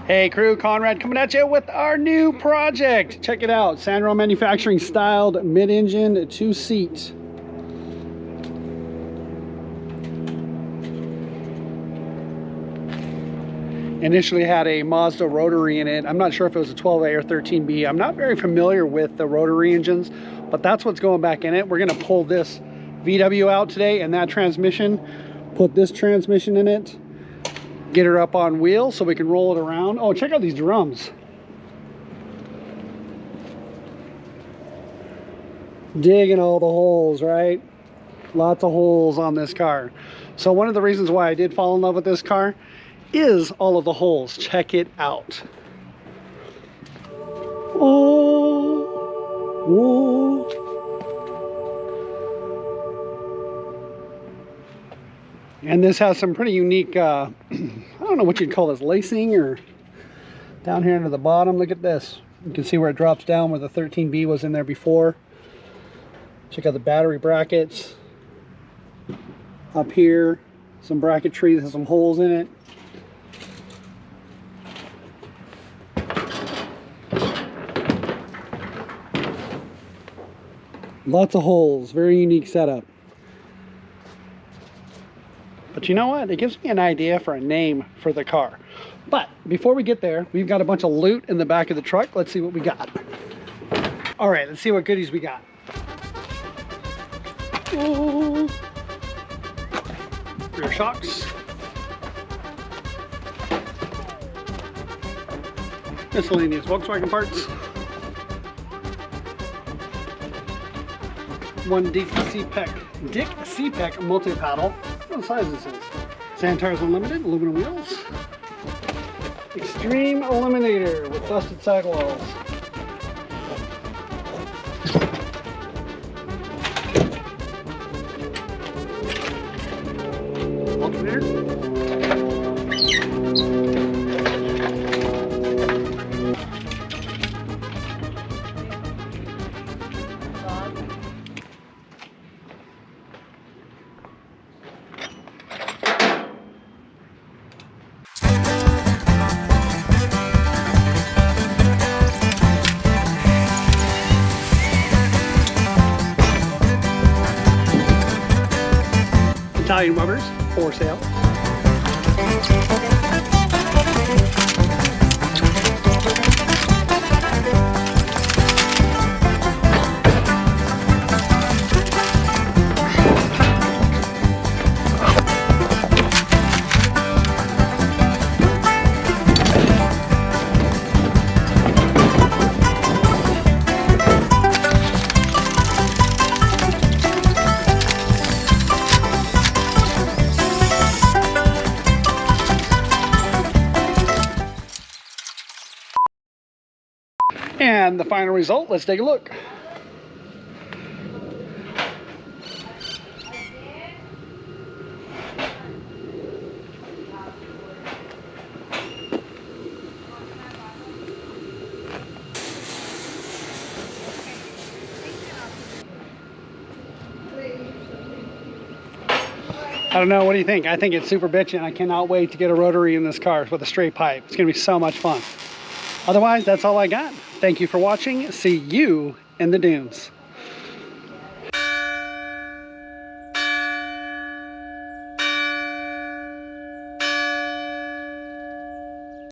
Hey crew, Conrad coming at you with our new project. Check it out, Sandro Manufacturing styled mid-engine 2-seat. Initially had a Mazda rotary in it. I'm not sure if it was a 12A or 13B. I'm not very familiar with the rotary engines, but that's what's going back in it. We're gonna pull this VW out today and that transmission, put this transmission in it, get her up on wheels so we can roll it around. Oh, check out these drums. Digging all the holes, right? Lots of holes on this car. So one of the reasons why I did fall in love with this car is all of the holes. Check it out. Oh, whoa. And this has some pretty unique, I don't know what you'd call this, lacing or down here into the bottom. Look at this. You can see where it drops down where the 13B was in there before. Check out the battery brackets. Up here, some bracketry that has some holes in it. Lots of holes, very unique setup. But you know what? It gives me an idea for a name for the car. But before we get there, we've got a bunch of loot in the back of the truck. Let's see what we got. All right, let's see what goodies we got. Oh. Rear shocks. Miscellaneous Volkswagen parts. One Dick C-Pec multi-paddle. What size this is? Sand Tires Unlimited, aluminum wheels. Extreme Eliminator with dusted sidewalls. Alternator. Italian rubbers for sale. And the final result, let's take a look. I don't know, what do you think? I think it's super bitchin'. I cannot wait to get a rotary in this car with a straight pipe. It's gonna be so much fun. Otherwise, that's all I got. Thank you for watching. See you in the dunes.